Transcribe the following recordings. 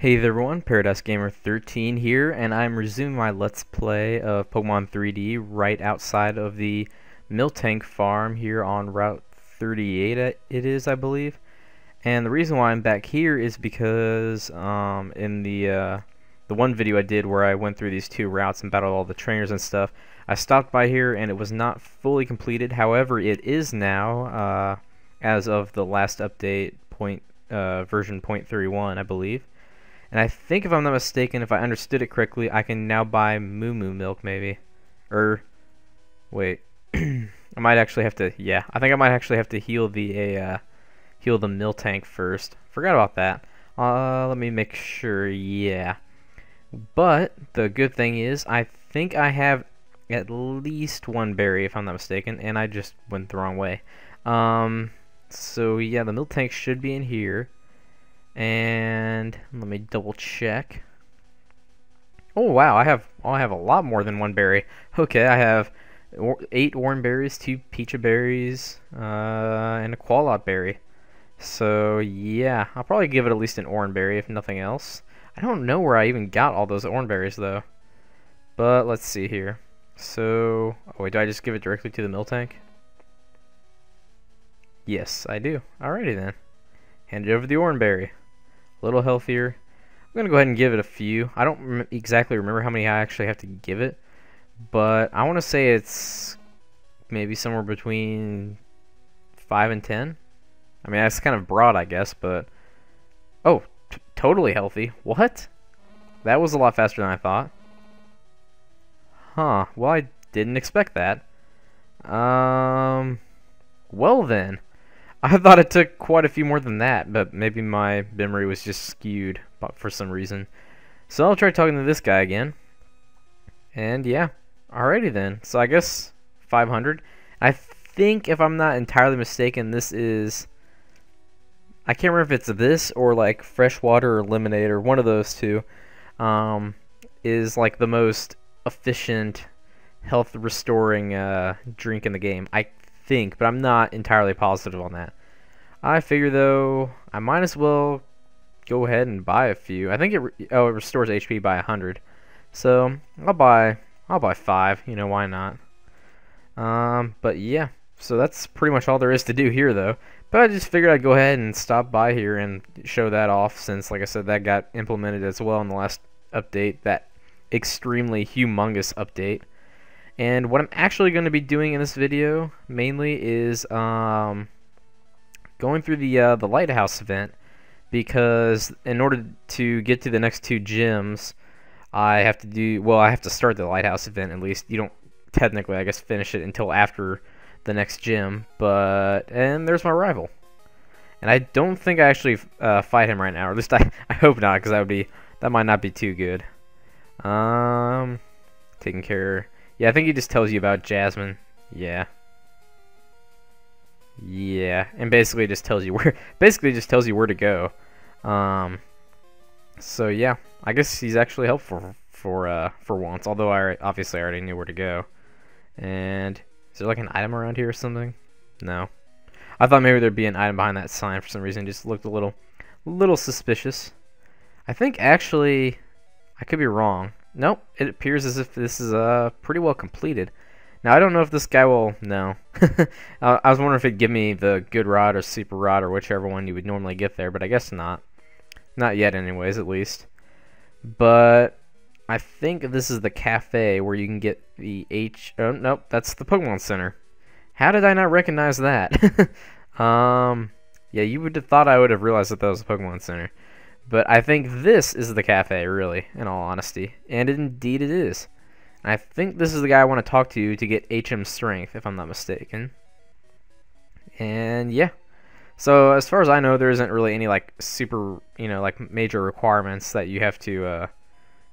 Hey there everyone, Paradise Gamer 13 here, and I'm resuming my Let's Play of Pokemon 3D right outside of the Miltank farm here on Route 38 it is, I believe. And the reason why I'm back here is because in the one video I did where I went through these two routes and battled all the trainers and stuff, I stopped by here and it was not fully completed. However, it is now, as of the last update, version 0.31, I believe. And I think, if I'm not mistaken, if I understood it correctly, I can now buy Moomoo Milk, maybe. Wait. I might actually have to, yeah. I think I might actually have to heal the Miltank first. Forgot about that. Let me make sure, yeah. But, the good thing is, I think I have at least one berry, if I'm not mistaken, and I just went the wrong way. So, yeah, the Miltank should be in here. And let me double check. Oh wow, I have a lot more than one berry. Okay, I have 8 orange berries, 2 peach berries, and a qualot berry. So yeah, I'll probably give it at least an orange berry if nothing else. I don't know where I even got all those orange berries though. But let's see here. So, oh wait, do I just give it directly to the Miltank? Yes, I do. Alrighty then. Hand it over the orange berry. A little healthier. I'm going to go ahead and give it a few. I don't exactly remember how many I actually have to give it, but I want to say it's maybe somewhere between 5 and 10. I mean, that's kind of broad, I guess, but... Oh, totally healthy. What? That was a lot faster than I thought. Huh. Well, I didn't expect that. Well then. I thought it took quite a few more than that, but maybe my memory was just skewed for some reason. So I'll try talking to this guy again. And yeah, alrighty then. So I guess 500. I think, if I'm not entirely mistaken, this is... I can't remember if it's this or like freshwater or lemonade or one of those two. Is like the most efficient health restoring drink in the game. I think, but I'm not entirely positive on that. I figure though I might as well go ahead and buy a few. I think it restores HP by 100, so I'll buy 5. You know, why not? But yeah, so that's pretty much all there is to do here though. But I just figured I'd go ahead and stop by here and show that off, since, like I said, that got implemented as well in the last update, that extremely humongous update. And what I'm actually going to be doing in this video mainly is going through the Lighthouse event, because in order to get to the next 2 gyms, I have to start the Lighthouse event at least. You don't technically, I guess, finish it until after the next gym, and there's my rival. And I don't think I actually fight him right now, or at least I hope not, because that might not be too good. Taking care. Yeah, I think he just tells you about Jasmine. Yeah. Yeah, and basically just tells you where to go. So yeah, I guess he's actually helpful for once. Although I obviously already knew where to go. And is there like an item around here or something? No. I thought maybe there'd be an item behind that sign for some reason. It just looked a little suspicious. I think actually, I could be wrong. Nope, it appears as if this is pretty well completed. Now, I don't know if this guy will... No. I was wondering if it'd give me the good rod or super rod or whichever one you would normally get there, but I guess not. Not yet anyways, at least. But I think this is the cafe where you can get the Oh, nope, that's the Pokemon Center. How did I not recognize that? Yeah, you would have thought I would have realized that was a Pokemon Center. But I think this is the cafe, really, in all honesty. And indeed it is. I think this is the guy I want to talk to get HM Strength, if I'm not mistaken. And yeah. So as far as I know, there isn't really any like super, like major requirements that you have to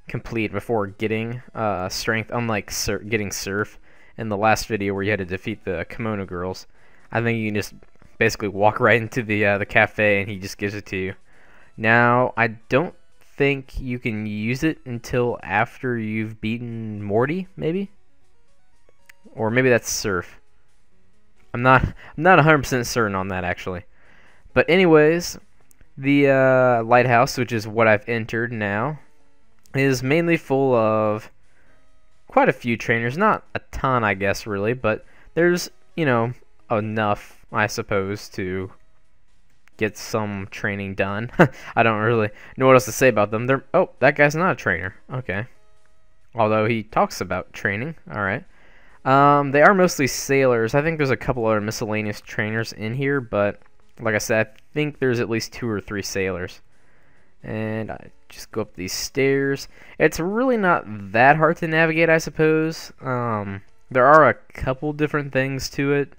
complete before getting Strength, unlike getting Surf in the last video where you had to defeat the Kimono Girls. I think you can just basically walk right into the cafe and he just gives it to you. Now, I don't think you can use it until after you've beaten Morty, maybe? Or maybe that's Surf. I'm not 100% certain on that, actually. But anyways, The lighthouse, which is what I've entered now, is mainly full of quite a few trainers. Not a ton, I guess, really, but there's, you know, enough, I suppose, to get some training done. I don't really know what else to say about them. Oh, that guy's not a trainer. Okay. Although he talks about training. Alright. They are mostly sailors. I think there's a couple other miscellaneous trainers in here, but like I said, I think there's at least 2 or 3 sailors. And I just go up these stairs. It's really not that hard to navigate, I suppose. There are a couple different things to it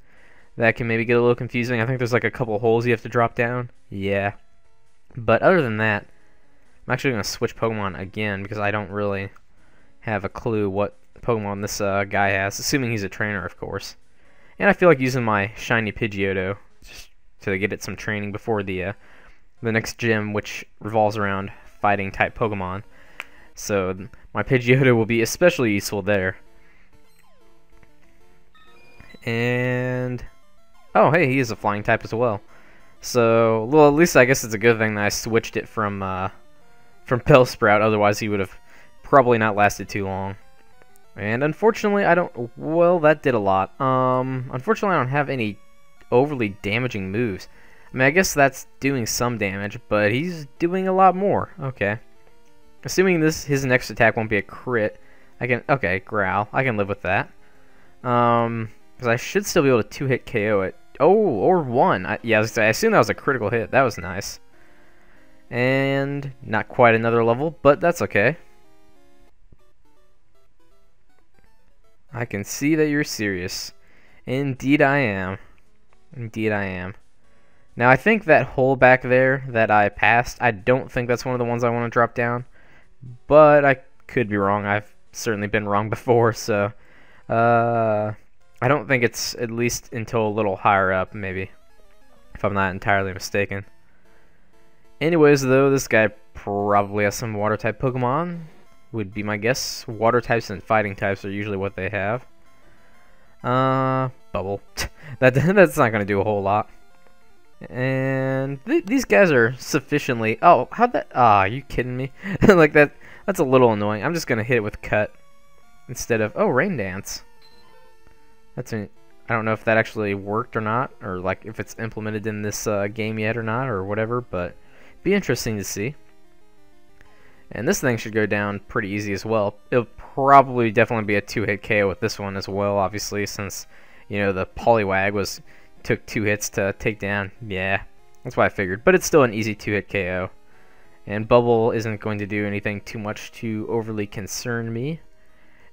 that can maybe get a little confusing. I think there's like a couple holes you have to drop down. Yeah. But other than that, I'm actually going to switch Pokemon again because I don't really have a clue what Pokemon this guy has, assuming he's a trainer, of course. And I feel like using my shiny Pidgeotto just to get it some training before the next gym, which revolves around fighting type Pokemon. So my Pidgeotto will be especially useful there. And oh, hey, he is a flying type as well. So, well, at least I guess it's a good thing that I switched it from Bellsprout. Otherwise, he would have probably not lasted too long. And unfortunately, I don't. Well, that did a lot. Unfortunately, I don't have any overly damaging moves. I mean, I guess that's doing some damage, but he's doing a lot more. Okay. Assuming his next attack won't be a crit, okay, Growl. I can live with that. Because I should still be able to 2-hit KO it. Oh, or 1. Yeah, I assume that was a critical hit. That was nice. And not quite another level, but that's okay. I can see that you're serious. Indeed I am. Indeed I am. Now I think that hole back there that I passed, I don't think that's one of the ones I want to drop down. But I could be wrong. I've certainly been wrong before, so I don't think it's at least until a little higher up, maybe, if I'm not entirely mistaken. Anyways, though, this guy probably has some water-type Pokemon, would be my guess. Water types and fighting types are usually what they have. Bubble. That's not going to do a whole lot. And these guys are sufficiently... Oh, how'd that... Ah, are you kidding me? Like, that's a little annoying. I'm just going to hit it with Cut instead of... Oh, Rain Dance. I don't know if that actually worked or not, or like if it's implemented in this game yet or not, or whatever, but be interesting to see. And this thing should go down pretty easy as well. It'll probably definitely be a 2-hit KO with this one as well, obviously, since, you know, the Poliwag took 2 hits to take down. Yeah, that's what I figured. But it's still an easy 2-hit KO. And Bubble isn't going to do anything too much to overly concern me.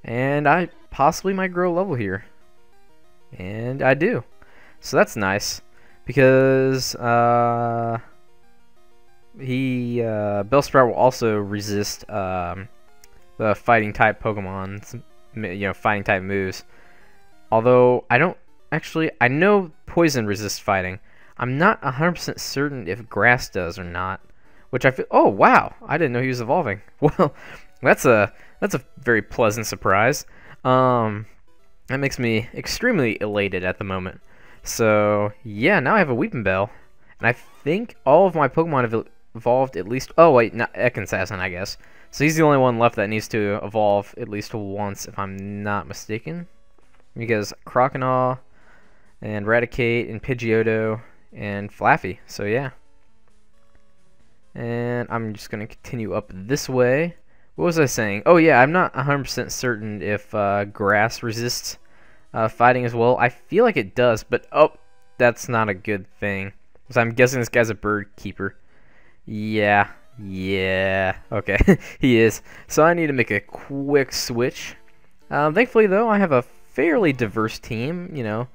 And I possibly might grow a level here. And I do. So that's nice. Because Bellsprout will also resist the fighting type Pokemon's, you know, fighting type moves. Although I don't actually, I know Poison resists fighting. I'm not 100% certain if Grass does or not. Which I feel. Oh wow! I didn't know he was evolving. Well, that's a very pleasant surprise. That makes me extremely elated at the moment. So yeah, now I have a Weepinbell, and I think all of my Pokemon have evolved at least. Oh wait, not Ekinsassin, I guess. So he's the only one left that needs to evolve at least once, if I'm not mistaken. Because Croconaw, and Raticate, and Pidgeotto, and Flaffy. So yeah. And I'm just going to continue up this way. What was I saying? Oh yeah, I'm not 100% certain if Grass resists fighting as well. I feel like it does, but oh, that's not a good thing. So I'm guessing this guy's a bird keeper. Yeah, okay, he is. So I need to make a quick switch. Thankfully though, I have a fairly diverse team, you know.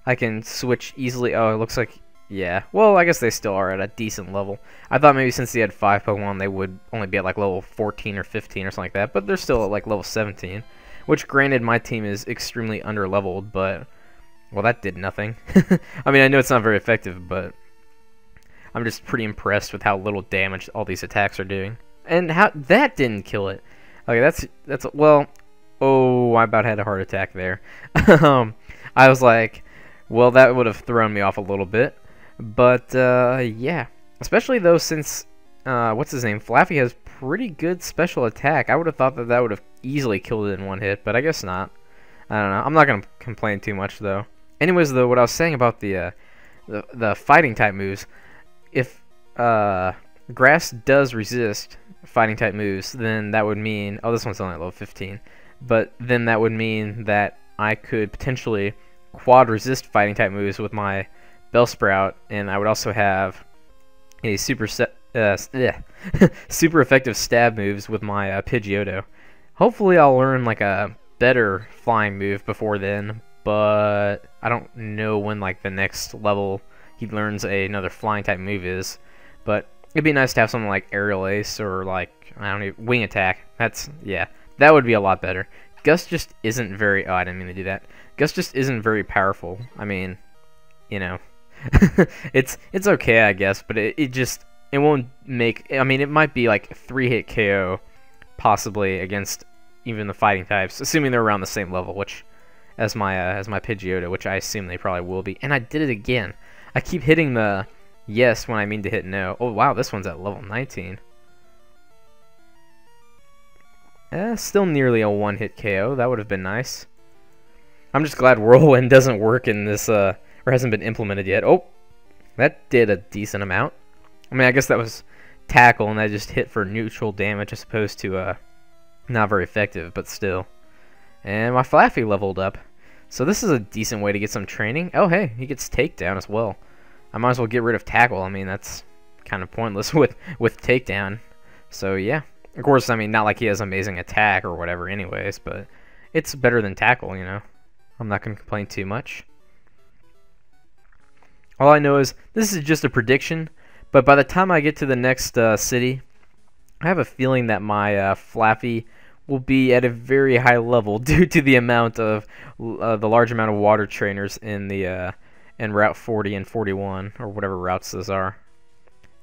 I can switch easily. Oh, it looks like... Yeah, well, I guess they still are at a decent level. I thought maybe since they had 5 Pokemon, they would only be at like level 14 or 15 or something like that, but they're still at like level 17. Which, granted, my team is extremely under-leveled, but... Well, that did nothing. I mean, I know it's not very effective, but... I'm just pretty impressed with how little damage all these attacks are doing. And how... That didn't kill it. Okay, that's... Well... Oh, I about had a heart attack there. I was like... Well, that would have thrown me off a little bit. But, yeah. Especially though, since what's his name? Flaffy has pretty good special attack. I would have thought that that would have easily killed it in one hit, but I guess not. I don't know. I'm not gonna complain too much though. Anyways, though, what I was saying about the fighting type moves, if grass does resist fighting type moves, then that would mean, oh, this one's only at level 15, but then that would mean that I could potentially quad resist fighting type moves with my Bellsprout, and I would also have a super effective stab moves with my Pidgeotto. Hopefully I'll learn like a better flying move before then, but I don't know when like the next level he learns another flying type move is. But it'd be nice to have something like Aerial Ace or like, I don't even, Wing Attack. Yeah, that would be a lot better. Gust just isn't very, oh, I didn't mean to do that. Gust just isn't very powerful. I mean, you know, it's okay, I guess, but it won't make, I mean, it might be like 3-hit KO possibly against even the fighting types, assuming they're around the same level, which as my Pidgeotto, which I assume they probably will be. And I did it again. I keep hitting the yes when I mean to hit no. Oh wow, this one's at level 19. Still nearly a 1-hit KO. That would have been nice. I'm just glad Whirlwind doesn't work in this, or hasn't been implemented yet. Oh, that did a decent amount. I mean, I guess that was tackle, and that just hit for neutral damage as opposed to, not very effective, but still. And my Flaffy leveled up. So this is a decent way to get some training. Oh, hey, he gets takedown as well. I might as well get rid of tackle. I mean, that's kind of pointless with takedown. So, yeah. Of course, I mean, not like he has amazing attack or whatever anyways, but it's better than tackle, you know. I'm not going to complain too much. All I know is this is just a prediction, but by the time I get to the next city, I have a feeling that my Flaffy will be at a very high level due to the amount of the large amount of water trainers in the in Route 40 and 41 or whatever routes those are.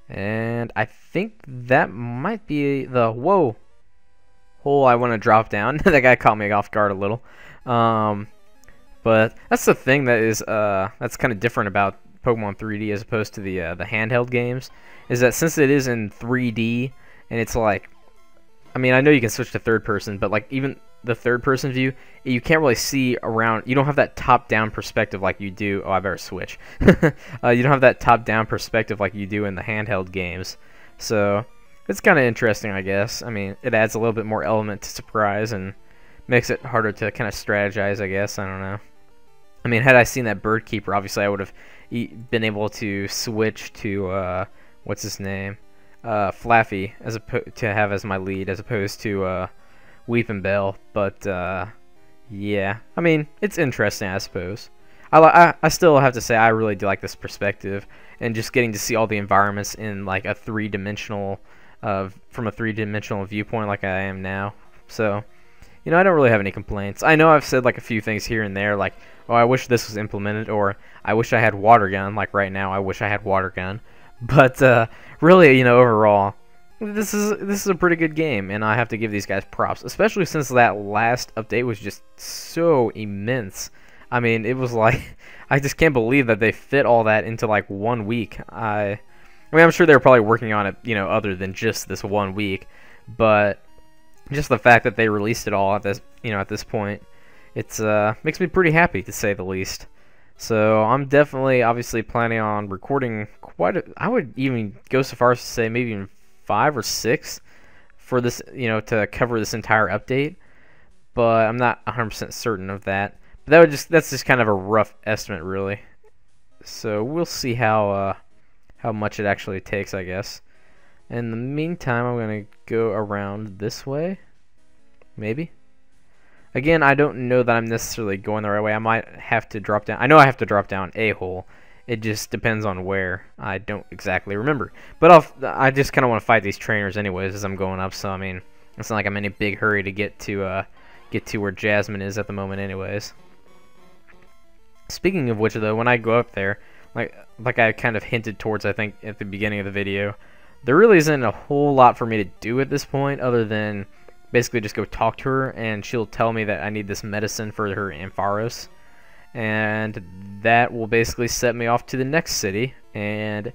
And I think that might be the hole I want to drop down. That guy caught me off guard a little. But that's the thing that is that's kind of different about Pokemon 3D as opposed to the handheld games, is that since it is in 3D and it's like, I mean, I know you can switch to third person, but like even the third person view, you can't really see around. You don't have that top down perspective like you do. Oh, I better switch. You don't have that top down perspective like you do in the handheld games. So it's kind of interesting, I guess. I mean, it adds a little bit more element to surprise and makes it harder to kind of strategize, I guess. I don't know. I mean, had I seen that Bird Keeper, obviously I would have been able to switch to what's his name, Flaffy, to have as my lead as opposed to Weepin' Bell. But yeah, I mean, it's interesting, I suppose. I still have to say I really do like this perspective and just getting to see all the environments in like a three-dimensional from a three-dimensional viewpoint like I am now. So, you know, I don't really have any complaints. I know I've said like a few things here and there, like, oh, I wish this was implemented, or I wish I had Water Gun. Like right now, I wish I had Water Gun. But really, you know, overall, this is a pretty good game, and I have to give these guys props, especially since that last update was just so immense. I mean, it was like, I just can't believe that they fit all that into like 1 week. I mean, I'm sure they were probably working on it, you know, other than just this 1 week, but just the fact that they released it all at this, you know, at this point, it's makes me pretty happy, to say the least. So I'm definitely, obviously, planning on recording I would even go so far as to say maybe even 5 or 6 for this, you know, to cover this entire update. But I'm not 100% certain of that. But that's just kind of a rough estimate, really. So we'll see how much it actually takes, I guess. In the meantime, I'm gonna go around this way, maybe. Again, I don't know that I'm necessarily going the right way. I might have to drop down. I know I have to drop down a hole. It just depends on where. I don't exactly remember. But I just kind of want to fight these trainers anyways as I'm going up. So I mean, it's not like I'm in a big hurry to get to where Jasmine is at the moment, anyways. Speaking of which, though, when I go up there, like I kind of hinted towards, I think, at the beginning of the video, there really isn't a whole lot for me to do at this point other than basically just go talk to her, and she'll tell me that I need this medicine for her Ampharos, and that will basically set me off to the next city. And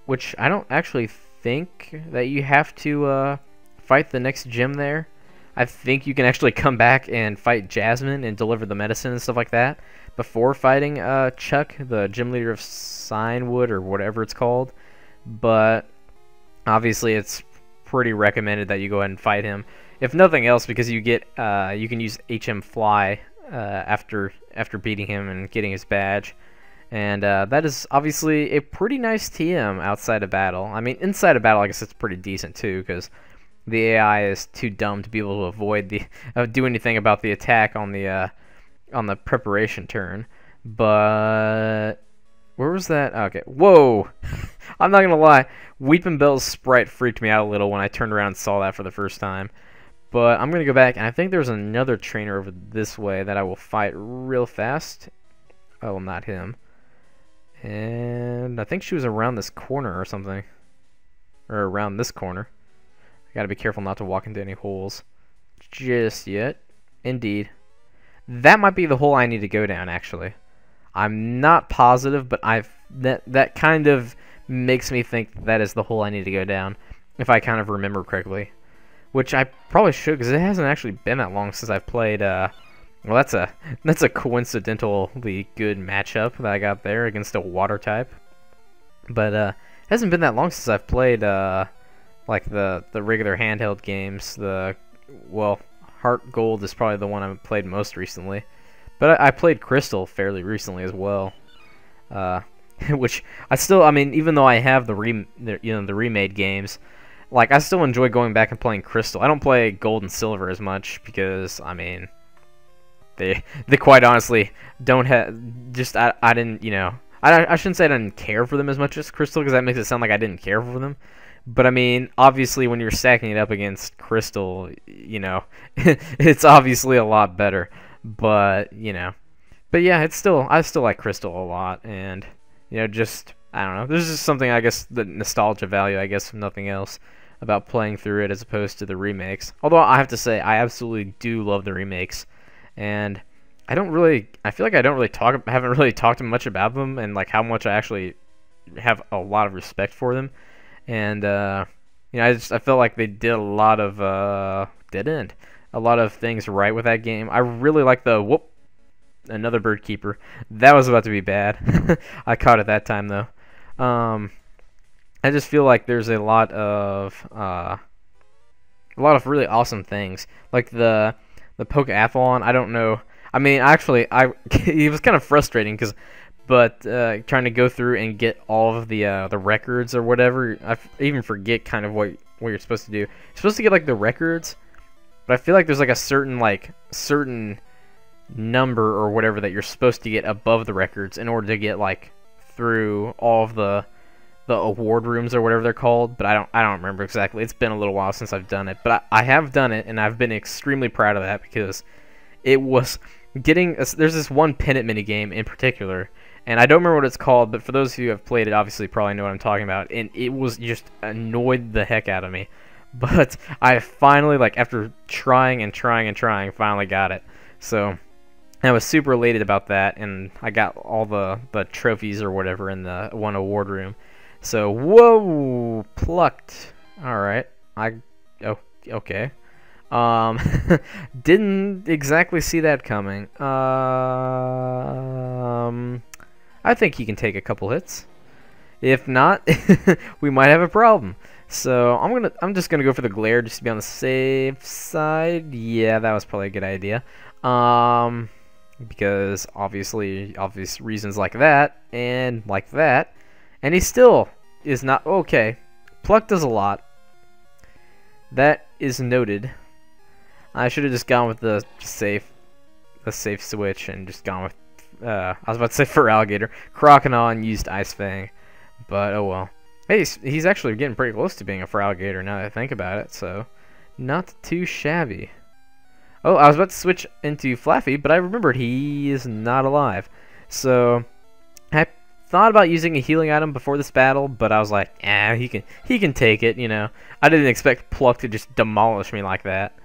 which I don't actually think that you have to fight the next gym there. I think you can actually come back and fight Jasmine and deliver the medicine and stuff like that before fighting Chuck, the gym leader of Signwood or whatever it's called. But obviously it's pretty recommended that you go ahead and fight him. If nothing else, because you get you can use HM Fly after beating him and getting his badge. And that is obviously a pretty nice TM outside of battle. I mean, inside of battle, I guess it's pretty decent too, because the AI is too dumb to be able to avoid the do anything about the attack on the preparation turn. But where was that? Okay, whoa! I'm not gonna lie, Weeping Bell's sprite freaked me out a little when I turned around and saw that for the first time. But I'm gonna go back, and I think there's another trainer over this way that I will fight real fast. Oh, not him. And I think she was around this corner or something. Or around this corner. I gotta be careful not to walk into any holes just yet. Indeed. That might be the hole I need to go down, actually. I'm not positive, but that kind of makes me think that is the hole I need to go down, if I kind of remember correctly. Which I probably should, because it hasn't actually been that long since I've played, well, that's a coincidentally good matchup that I got there against a water type. But it hasn't been that long since I've played like the regular handheld games. Well, Heart Gold is probably the one I've played most recently. But I played Crystal fairly recently as well. Which I mean, even though I have the remade games, like I still enjoy going back and playing Crystal. I don't play Gold and Silver as much because I mean, they quite honestly don't have I didn't, you know, I shouldn't say I didn't care for them as much as Crystal, because that makes it sound like I didn't care for them. But I mean, obviously when you're stacking it up against Crystal, you know, it's obviously a lot better. But, you know, but yeah, I still like Crystal a lot, and you know, just I don't know, there's just something, I guess, the nostalgia value, I guess, if nothing else, about playing through it as opposed to the remakes. Although I have to say, I absolutely do love the remakes. And I feel like I haven't really talked much about them, and like how much I actually have a lot of respect for them. And you know, I felt like they did a lot of a lot of things right with that game. I really like the another bird keeper. That was about to be bad. I caught it that time though. I just feel like there's a lot of really awesome things, like the Pokeathlon. I don't know. I mean, actually, it was kind of frustrating but trying to go through and get all of the records or whatever. I even forget kind of what you're supposed to do. You're supposed to get like the records, but I feel like there's like a certain number or whatever that you're supposed to get above the records in order to get like through all of the award rooms or whatever they're called. But I don't remember exactly. It's been a little while since I've done it, but I have done it, and I've been extremely proud of that, because it was there's this one pennant mini game in particular, and I don't remember what it's called, but for those who have played it, obviously probably know what I'm talking about, and it was just annoyed the heck out of me. But I finally, like, after trying and trying and trying, finally got it. So I was super elated about that, and I got all the trophies or whatever in the one award room. So, whoa, plucked. All right, okay. Didn't exactly see that coming. I think he can take a couple hits. If not, we might have a problem. So I'm just gonna go for the glare just to be on the safe side. Yeah, that was probably a good idea. Because obviously, obvious reasons like that, and he still is not okay. Pluck does a lot. That is noted. I should have just gone with the safe switch and just gone with I was about to say for alligator. Croconaw used Ice Fang, but oh well. Hey, he's actually getting pretty close to being a Feraligatr now that I think about it, so not too shabby. Oh, I was about to switch into Flaffy, but I remembered he is not alive. So I thought about using a healing item before this battle, but I was like, he can take it, you know. I didn't expect Pluck to just demolish me like that.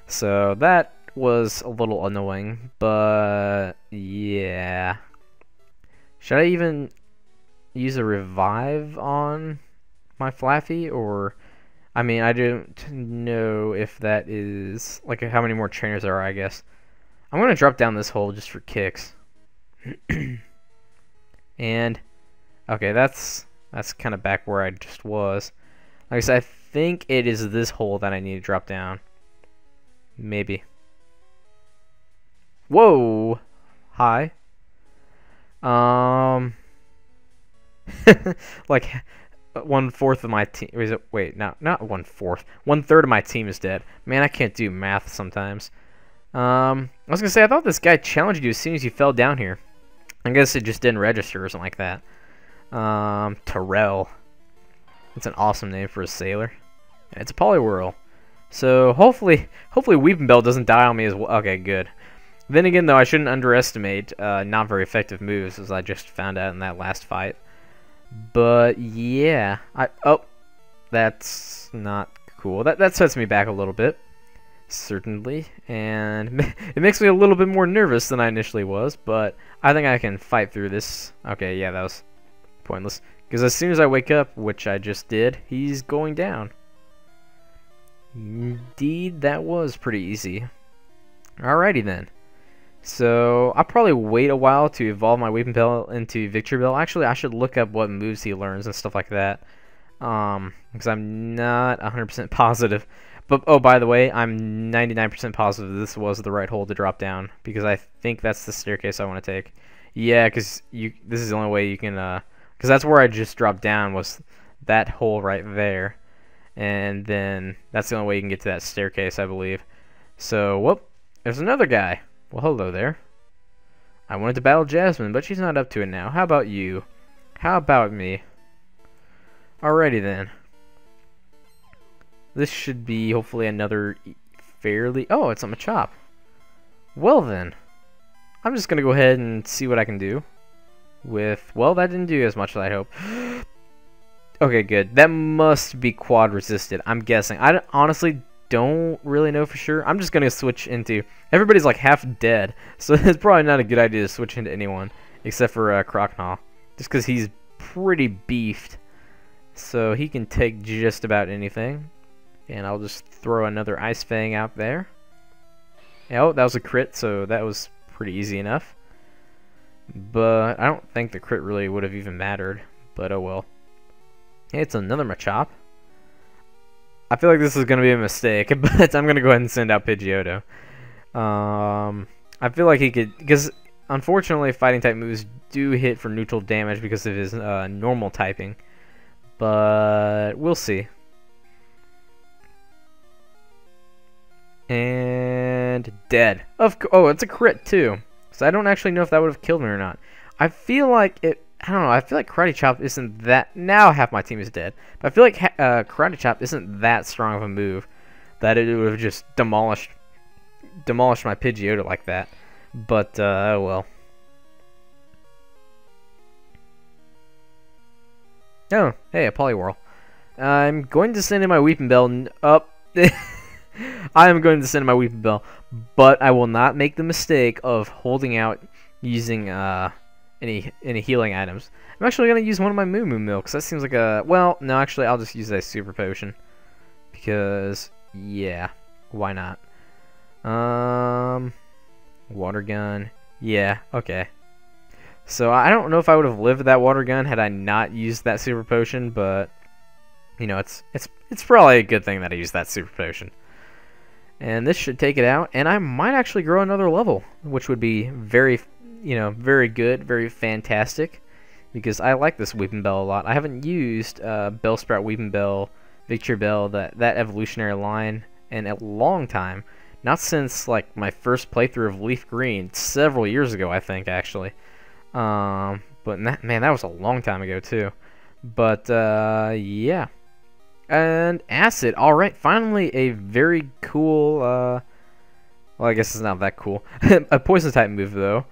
So that was a little annoying, but yeah. Should I even use a revive on my Flaffy, or I mean, I don't know if that is like how many more trainers there are, I guess. I'm gonna drop down this hole just for kicks. And okay, that's kind of back where I just was. Like I said, I think it is this hole that I need to drop down. Maybe. Whoa! Hi. Like 1/4 of my team. Wait, no, not 1/4. 1/3 of my team is dead. Man, I can't do math sometimes. I was gonna say, I thought this guy challenged you as soon as you fell down here. I guess it just didn't register or something like that. Terrell. It's an awesome name for a sailor. And it's a Poliwhirl. So hopefully Weeping Bell doesn't die on me as well. Okay, good. Then again, though, I shouldn't underestimate not very effective moves, as I just found out in that last fight. But yeah, oh, that's not cool. That sets me back a little bit, certainly, and it makes me a little bit more nervous than I initially was. But I think I can fight through this. Okay, yeah, that was pointless. Because as soon as I wake up, which I just did, he's going down. Indeed, that was pretty easy. Alrighty then. So I'll probably wait a while to evolve my Weeping Bell into Victory Bell. Actually, I should look up what moves he learns and stuff like that. Because I'm not 100% positive. But oh, by the way, I'm 99% positive this was the right hole to drop down, because I think that's the staircase I want to take. Yeah, because this is the only way you can. Because that's where I just dropped down, was that hole right there, and then that's the only way you can get to that staircase, I believe. So whoop, there's another guy. Well, hello there. I wanted to battle Jasmine, but she's not up to it now. How about you? How about me? Alrighty then. This should be hopefully another fairly... Oh, it's on Machop. Well then. I'm just going to go ahead and see what I can do. With... Well, that didn't do as much as I hoped. Okay, good. That must be quad resisted, I'm guessing. I honestly don't really know for sure. I'm just going to switch into... Everybody's like half dead, so it's probably not a good idea to switch into anyone, except for Crocnaw. Just because he's pretty beefed, so he can take just about anything. And I'll just throw another Ice Fang out there. Oh, that was a crit, so that was pretty easy enough. But I don't think the crit really would have even mattered, but oh well. Hey, it's another Machop. I feel like this is going to be a mistake, but I'm going to go ahead and send out Pidgeotto. I feel like he could, because unfortunately fighting type moves do hit for neutral damage because of his normal typing, but we'll see. And dead. Oh, it's a crit too, so I don't actually know if that would have killed me or not. I feel like it, I don't know, I feel like Karate Chop isn't that, now half my team is dead, but I feel like Karate Chop isn't that strong of a move that it would have just demolished my Pidgeotto like that. But oh well. Oh, hey, a Poliwhirl. I'm going to send in my Weeping Bell up. I am going to send in my Weeping Bell, but I will not make the mistake of holding out using any healing items. I'm actually going to use one of my Moomoo Milk, because that seems like a... Well, no, actually, I'll just use a Super Potion. Because, yeah, why not? Water gun. Yeah, okay. So I don't know if I would have lived with that water gun had I not used that Super Potion, but you know, it's probably a good thing that I used that Super Potion. And this should take it out, and I might actually grow another level, which would be very, you know, very good, very fantastic, because I like this Weeping Bell a lot. I haven't used Bellsprout, Weeping Bell, Victory Bell, that evolutionary line in a long time. Not since, like, my first playthrough of Leaf Green, several years ago, I think, actually. But, man, that was a long time ago, too. But, yeah. And Acid, alright, finally a very cool, well, I guess it's not that cool. A Poison-type move, though.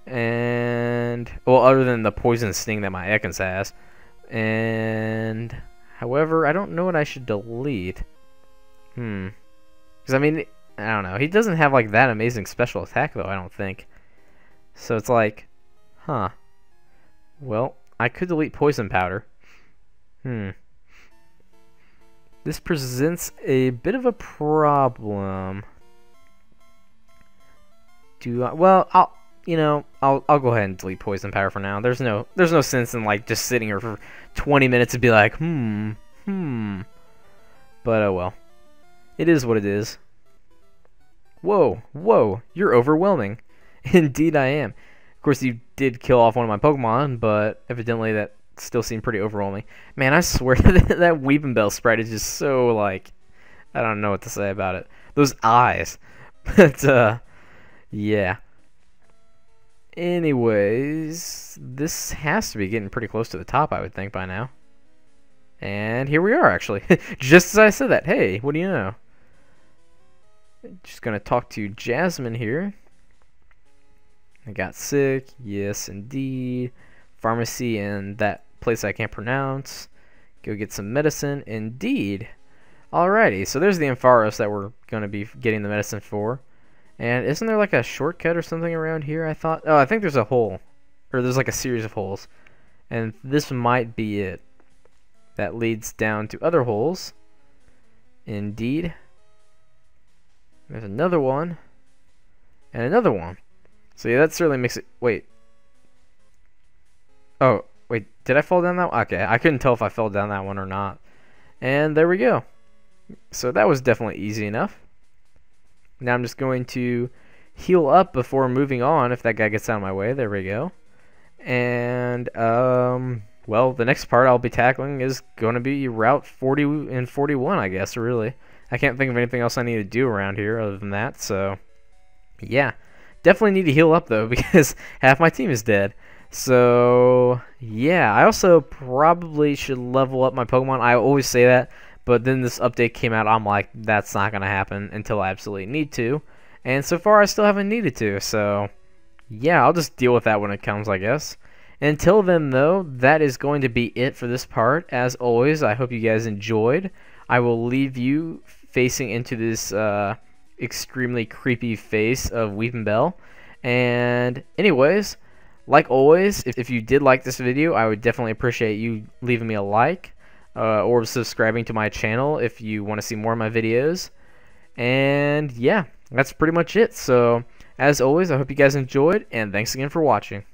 And, well, other than the Poison Sting that my Ekans has. And, however, I don't know what I should delete. Because, I mean... I don't know. He doesn't have, like, that amazing special attack, though, I don't think. So it's like, huh. Well, I could delete Poison Powder. this presents a bit of a problem. Well, I'll go ahead and delete poison power for now. There's no sense in like just sitting here for 20 minutes and be like, But oh well. It is what it is. Whoa, you're overwhelming. Indeed I am. Of course you did kill off one of my Pokemon, but evidently that still seemed pretty overwhelming. Man, I swear that Weeping Bell sprite is just so like, I don't know what to say about it. Those eyes. But yeah. Anyways, this has to be getting pretty close to the top, I would think, by now. And here we are, actually. Just as I said that. Hey, what do you know? Just gonna talk to Jasmine here. I got sick. Yes, indeed. Pharmacy and that place I can't pronounce. Go get some medicine. Indeed. Alrighty, so there's the Ampharos that we're gonna be getting the medicine for. And isn't there like a shortcut or something around here, I thought? Oh, I think there's a hole. Or there's like a series of holes. And this might be it. That leads down to other holes. Indeed. There's another one. And another one. So yeah, that certainly makes it... Wait. Oh, wait. Did I fall down that one? Okay, I couldn't tell if I fell down that one or not. And there we go. So that was definitely easy enough. Now I'm just going to heal up before moving on if that guy gets out of my way. There we go. And, well, the next part I'll be tackling is going to be Route 40 and 41, I guess, really. I can't think of anything else I need to do around here other than that, so, yeah. Definitely need to heal up, though, because half my team is dead. So, yeah, I also probably should level up my Pokemon. I always say that. But then this update came out, I'm like, that's not going to happen until I absolutely need to. And so far, I still haven't needed to. So, yeah, I'll just deal with that when it comes, I guess. Until then, though, that is going to be it for this part. As always, I hope you guys enjoyed. I will leave you facing into this extremely creepy face of Weeping Bell. And anyways, like always, if you did like this video, I would definitely appreciate you leaving me a like. Or subscribing to my channel if you want to see more of my videos. And yeah, that's pretty much it. So, as always, I hope you guys enjoyed, and thanks again for watching.